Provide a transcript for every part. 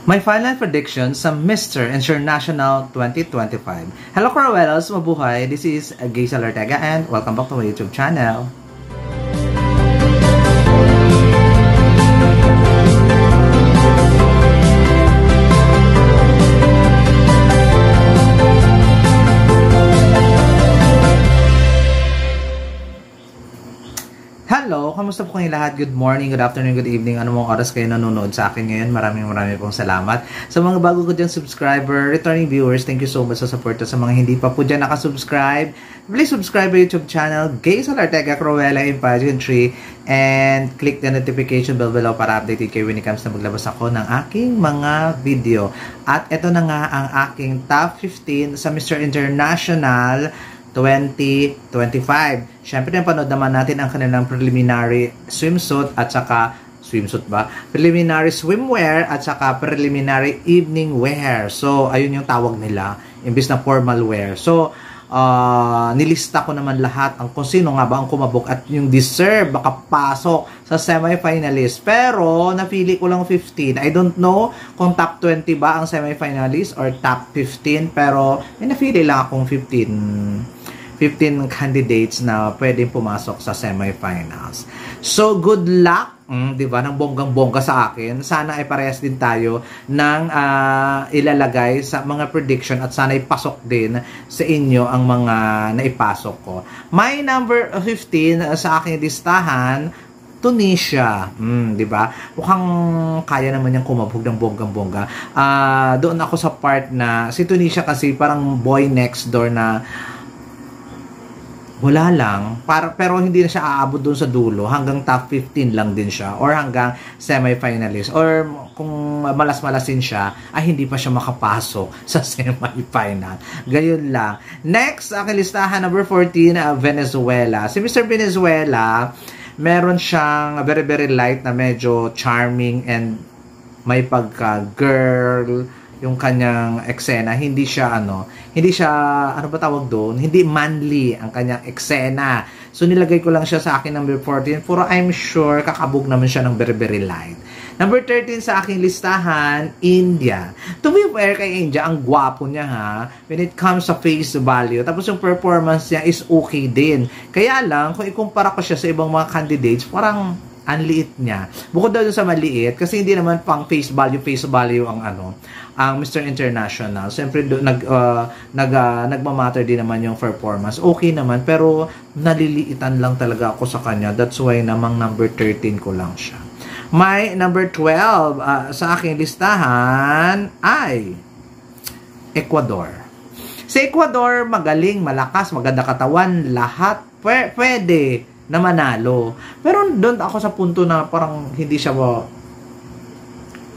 My final prediction sa Mr. International 2025. Hello Cruellas, mabuhay. This is Gaysel Ortega and welcome back to my YouTube channel. Hello, kamusta po kayong lahat? Good morning, good afternoon, good evening. Anong oras kayo nanonood sa akin ngayon? Maraming pong salamat. Sa mga bago ko dyan subscriber, returning viewers, thank you so much sa support. Sa mga hindi pa po dyan nakasubscribe, please subscribe to YouTube channel, Gaysel Ortega Cruella in Pageantry, and click the notification bell below para updated kayo when it comes na maglabas ako ng aking mga video. At ito na nga ang aking top 15 sa Mr. International 2025. Siyempre, napanood naman natin ang kanilang preliminary swimsuit at saka preliminary swimwear at saka preliminary evening wear. So, ayun yung tawag nila, imbis na formal wear. So, nilista ko naman lahat ang kung sino nga ba ang kumabog at yung deserve makapasok sa semifinalist. Pero, napili ko lang 15. I don't know kung top 20 ba ang semifinalist or top 15. Pero, napili lang akong 15 candidates na pwedeng pumasok sa semifinals. So, good luck, di ba, ng bonggang-bongga sa akin. Sana ay parehas din tayo ng ilalagay sa mga prediction at sana ipasok din sa inyo ang mga naipasok ko. My number 15 sa aking listahan, Tunisia. Di ba? Mukhang kaya naman niyang kumabog ng bonggang-bongga. Doon ako sa part na si Tunisia kasi parang boy next door na wala lang, pero hindi na siya aabot doon sa dulo, hanggang top 15 lang din siya, or hanggang semifinalist, or kung malas-malasin siya, ay hindi pa siya makapasok sa semifinal. Gayon lang. Next, aking listahan, number 14, Venezuela. Si Mr. Venezuela, meron siyang very, very light na medyo charming and may pagka-girl, yung kanyang eksena, hindi siya ano ba tawag doon? Hindi manly ang kanyang eksena. So nilagay ko lang siya sa akin number 14, pero I'm sure kakabog naman siya ng very, very light. Number 13 sa aking listahan, India. To be fair kay India, ang gwapo niya ha, when it comes sa face value. Tapos yung performance niya is okay din. Kaya lang, kung ikumpara ko siya sa ibang mga candidates, parang ang liit niya. Bukod daw sa maliit, kasi hindi naman pang face value ang Mr. International. Siyempre, nagmamatter din naman yung performance. Okay naman, pero naliliitan lang talaga ako sa kanya. That's why namang number 13 ko lang siya. My number 12 sa aking listahan ay Ecuador. Sa Ecuador, magaling, malakas, maganda katawan, lahat pwede na manalo. Pero doon ako sa punto na parang hindi siya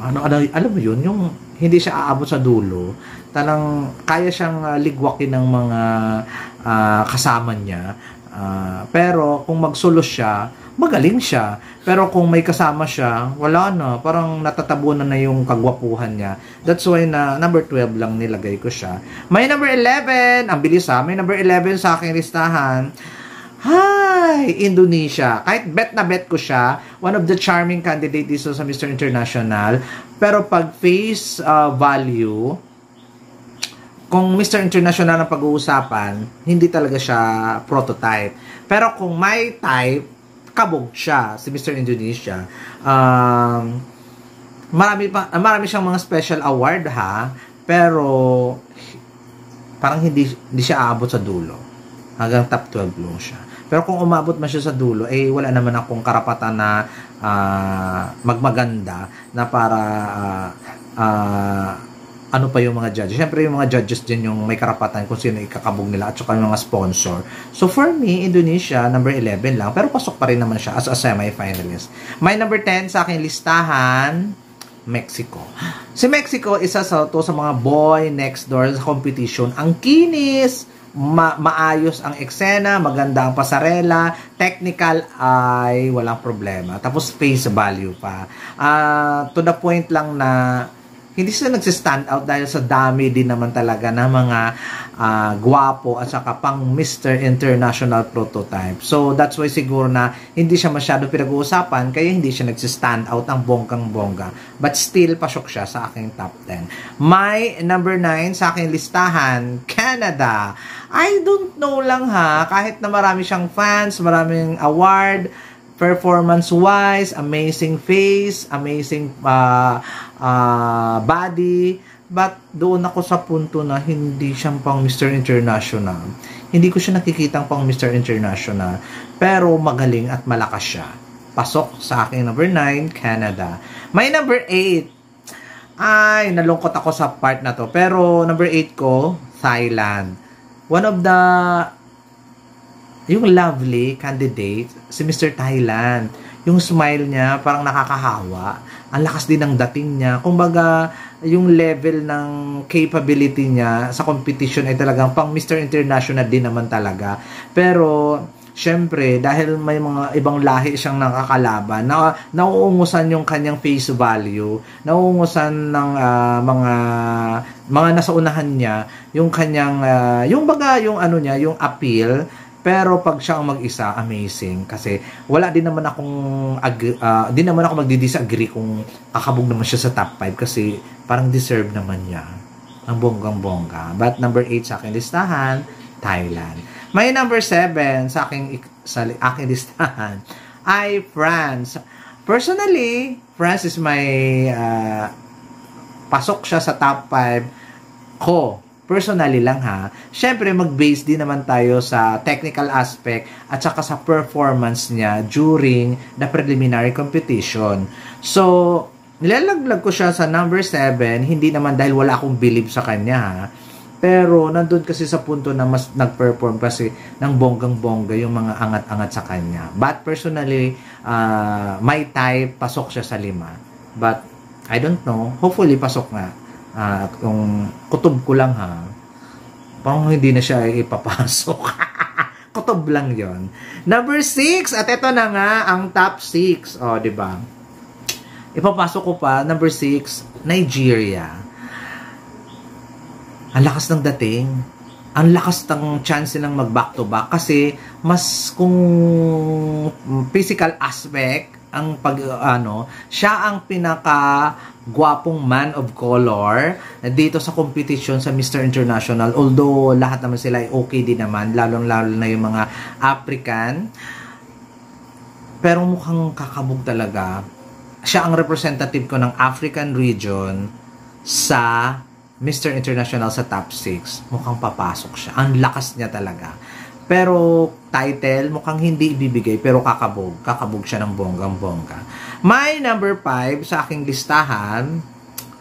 alam mo yun, yung hindi siya aabot sa dulo. Talang kaya siyang ligwakin ng mga kasama niya. Pero kung magsulos siya, magaling siya. Pero kung may kasama siya, wala na. Parang natatabunan na yung kagwapuhan niya. That's why na number 12 lang nilagay ko siya. May number 11, ang bilis ha. May number 11 sa aking listahan. Hi! Indonesia. Kahit bet na bet ko siya, one of the charming candidate dito sa Mr. International. Pero pag face value, kung Mr. International ang pag-uusapan, hindi talaga siya prototype. Pero kung may type, kabog siya, si Mr. Indonesia. Marami siyang mga special award ha, pero parang hindi siya aabot sa dulo. Hanggang top 12 lang siya. Pero kung umabot man siya sa dulo, wala naman akong karapatan na magmaganda na para ano pa yung mga judges. Siyempre yung mga judges din yung may karapatan kung sino ikakabog nila at saka yung mga sponsor. So for me, Indonesia, number 11 lang. Pero pasok pa rin naman siya as a semi-finalist. My number 10 sa aking listahan, Mexico. Si Mexico, isa sa mga boy next door sa competition. Ang kinis, maayos ang eksena, maganda ang pasarela, technical ay walang problema. Tapos face value pa. To the point lang na hindi siya nagsistand out dahil sa dami din naman talaga ng mga gwapo at saka pang Mr. International prototype. So, that's why siguro na hindi siya masyado pinag-uusapan kaya hindi siya nagsistand out ang bonggang-bongga. But still, pasok siya sa aking top 10. My number 9 sa aking listahan, Canada. I don't know lang ha, kahit na marami siyang fans, maraming award, performance-wise, amazing face, amazing body, but doon ako sa punto na hindi siyang pang Mr. International. Hindi ko siya nakikitang pang Mr. International, pero magaling at malakas siya. Pasok sa aking number 9, Canada. My number 8, ay, nalungkot ako sa part na to, pero number 8 ko, Thailand. One of the yung lovely candidate, si Mr. Thailand. Yung smile niya, parang nakakahawa. Ang lakas din ng dating niya. Kumbaga, yung level ng capability niya sa competition ay talagang pang Mr. International din naman talaga. Pero, syempre, dahil may mga ibang lahi siyang nakakalaban, nauungusan yung kanyang face value, nauungusan ng mga nasa unahan niya, yung kanyang, yung baga, yung ano niya, yung appeal. Pero pag siya ang mag-isa, amazing. Kasi wala din naman akong di naman ako magdi-disagree kung kakabog naman siya sa top 5 kasi parang deserve naman niya. Ang bonggang-bongga. But number 8 sa aking listahan, Thailand. May number 7 sa aking listahan ay France. Personally, France is my pasok siya sa top 5 ko. Personally lang ha. Syempre, mag-base din naman tayo sa technical aspect at saka sa performance niya during the preliminary competition. So, nilalaglag ko siya sa number 7, hindi naman dahil wala akong believe sa kanya ha. Pero, nandun kasi sa punto na mas nag-perform kasi ng bonggang-bongga yung mga angat-angat sa kanya. But personally, my type, pasok siya sa 5. But, I don't know. Hopefully, pasok nga. At kung kutob ko lang ha, parang hindi na siya ipapasok. Kutob lang yon. Number 6, at ito na nga ang top 6. O, diba? Ipapasok ko pa, number 6, Nigeria. Ang lakas ng dating. Ang lakas ng chance nilang mag-back to back kasi mas kung physical aspect, ang siya ang pinaka-gwapong man of color dito sa competition sa Mr. International. Although, lahat naman sila ay okay din naman, lalong-lalo na yung mga African. Pero mukhang kakabog talaga. Siya ang representative ko ng African region sa Mr. International sa top 6. Mukhang papasok siya. Ang lakas niya talaga. Pero title, mukhang hindi ibibigay, pero kakabog. Kakabog siya ng bonggang-bongga. My number 5 sa aking listahan,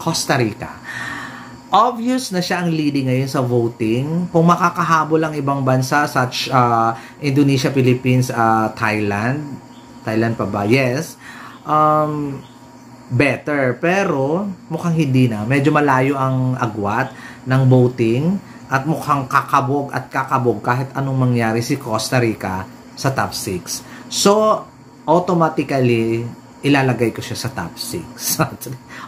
Costa Rica. Obvious na siya ang leading ngayon sa voting. Kung makakahabol ang ibang bansa such Indonesia, Philippines, Thailand. Thailand pa ba? Yes. Better. Pero mukhang hindi na. Medyo malayo ang agwat ng voting. At mukhang kakabog kahit anong mangyari si Costa Rica sa top 6. So, automatically, ilalagay ko siya sa top 6.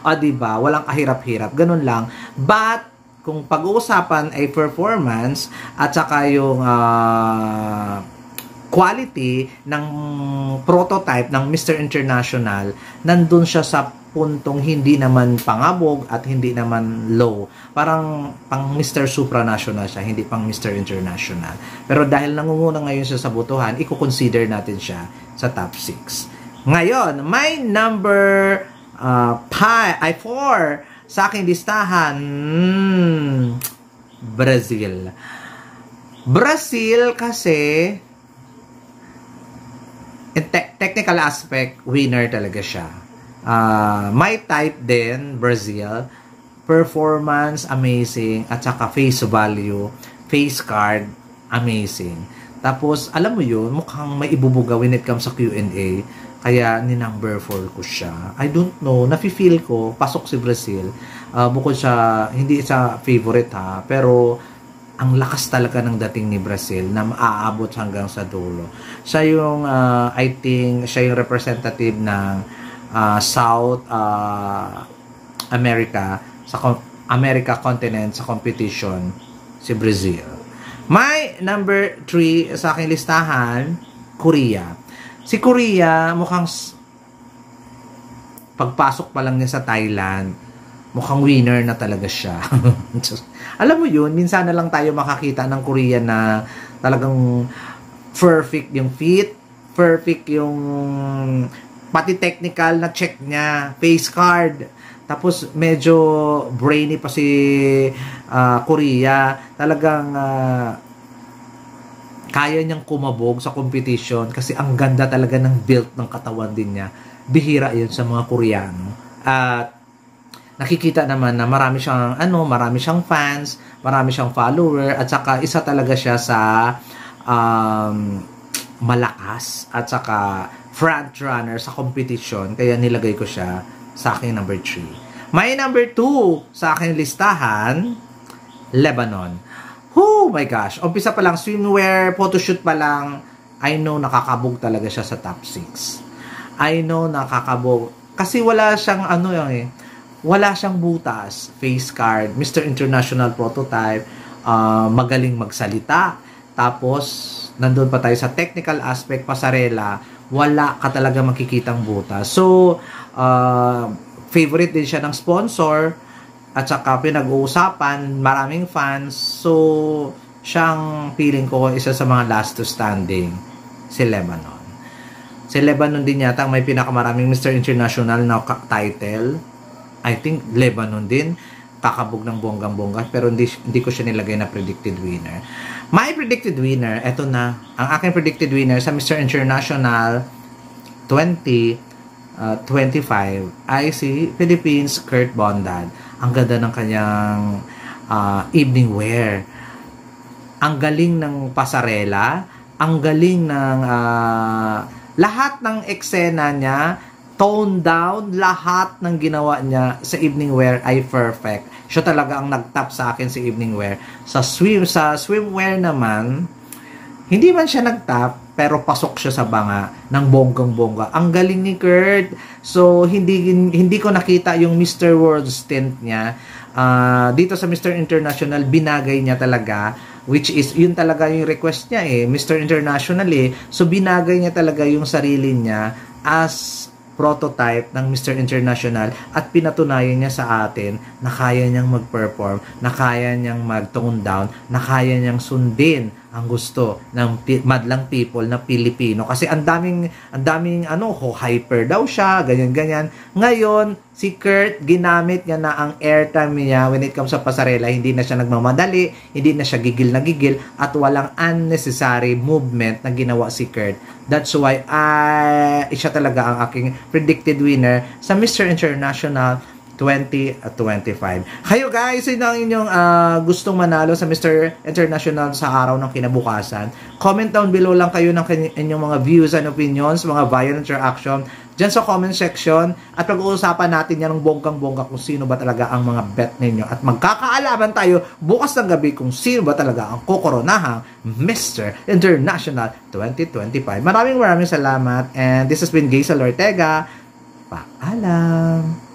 O, diba? Walang kahirap-hirap. Ganun lang. But, kung pag-uusapan ay performance at saka yung quality ng prototype ng Mr. International, nandun siya sa puntong hindi naman pangabog at hindi naman low. Parang pang Mr. Supranational siya, hindi pang Mr. International. Pero dahil nangunguna ngayon siya sa botohan, i-consider natin siya sa top 6. Ngayon, my number 4 sa aking listahan, Brazil. Brazil kasi technical aspect, winner talaga siya. My type din, Brazil. Performance, amazing. At saka face value, face card, amazing. Tapos, alam mo yun, mukhang may ibubuga when it comes sa Q&A. Kaya, ni-number 4 ko siya. I don't know, nafe-feel ko, pasok si Brazil. Bukod sa, hindi sa favorite ha, pero ang lakas talaga ng dating ni Brazil na maaabot hanggang sa dulo. Siya yung, I think, siya yung representative ng South America sa America continent sa competition, si Brazil. My number 3 sa aking listahan, Korea. Si Korea, mukhang pagpasok pa lang niya sa Thailand, mukhang winner na talaga siya. Alam mo yun, minsan na lang tayo makakita ng Korea na talagang perfect yung fit, perfect yung pati technical na check niya, face card. Tapos medyo brainy pa si Korea. Talagang kaya niyang kumabog sa competition kasi ang ganda talaga ng build ng katawan din niya. Bihira 'yun sa mga Koreano. At nakikita naman na marami siyang fans, marami siyang follower, at saka isa talaga siya sa malakas at saka front runner sa competition. Kaya nilagay ko siya sa aking number 3. My number 2 sa aking listahan, Lebanon. Oh my gosh, umpisa pa lang, swimwear, photoshoot pa lang, I know nakakabog talaga siya sa top 6. I know nakakabog. Kasi wala siyang wala siyang butas, face card, Mr. International prototype, magaling magsalita. Tapos, nandun pa tayo sa technical aspect, pasarela, wala ka talaga makikitang butas. So, favorite din siya ng sponsor, at saka pinag-uusapan, maraming fans. So, siyang feeling ko isa sa mga last to standing, si Lebanon. Si Lebanon din yata may pinakamaraming Mr. International na title. I think Lebanon din kakabog ng bonggang-bongga, pero hindi ko siya nilagay na predicted winner. My predicted winner, eto na. Ang aking predicted winner sa Mr. International 2025 ay si Philippines Kurt Bondad. Ang ganda ng kanyang evening wear. Ang galing ng pasarela, ang galing ng lahat ng eksena niya, tone down, lahat ng ginawa niya sa evening wear ay perfect. Siya talaga ang nag-top sa akin sa evening wear. Sa swimwear naman, hindi man siya nag-top, pero pasok siya sa banga ng bonggang-bongga. Ang galing ni Kurt. So, hindi ko nakita yung Mr. World stint niya. Dito sa Mr. International, binagay niya talaga, which is, yun talaga yung request niya Mr. International So, binagay niya talaga yung sarili niya as prototype ng Mr. International at pinatunayan niya sa atin na kaya niyang mag-perform, na kaya niyang mag-tone down, na kaya niyang sundin ang gusto ng madlang people na Pilipino. Kasi ang daming hyper daw siya, ganyan-ganyan. Ngayon, si Kurt, ginamit niya na ang airtime niya when it comes sa pasarela. Hindi na siya nagmamadali, hindi na siya gigil na gigil, at walang unnecessary movement na ginawa si Kurt. That's why siya talaga ang aking predicted winner sa Mr. International 2025. Kayo guys, yun ang inyong gustong manalo sa Mr. International sa araw ng kinabukasan. Comment down below lang kayo ng inyong mga views and opinions, mga violent interaction dyan sa comment section, at pag-uusapan natin yan ng bonggang-bongga kung sino ba talaga ang mga bet ninyo, at magkakaalaman tayo bukas ng gabi kung sino ba talaga ang kokoronahang Mr. International 2025. Maraming salamat, and this has been Gaysel Ortega. Paalam!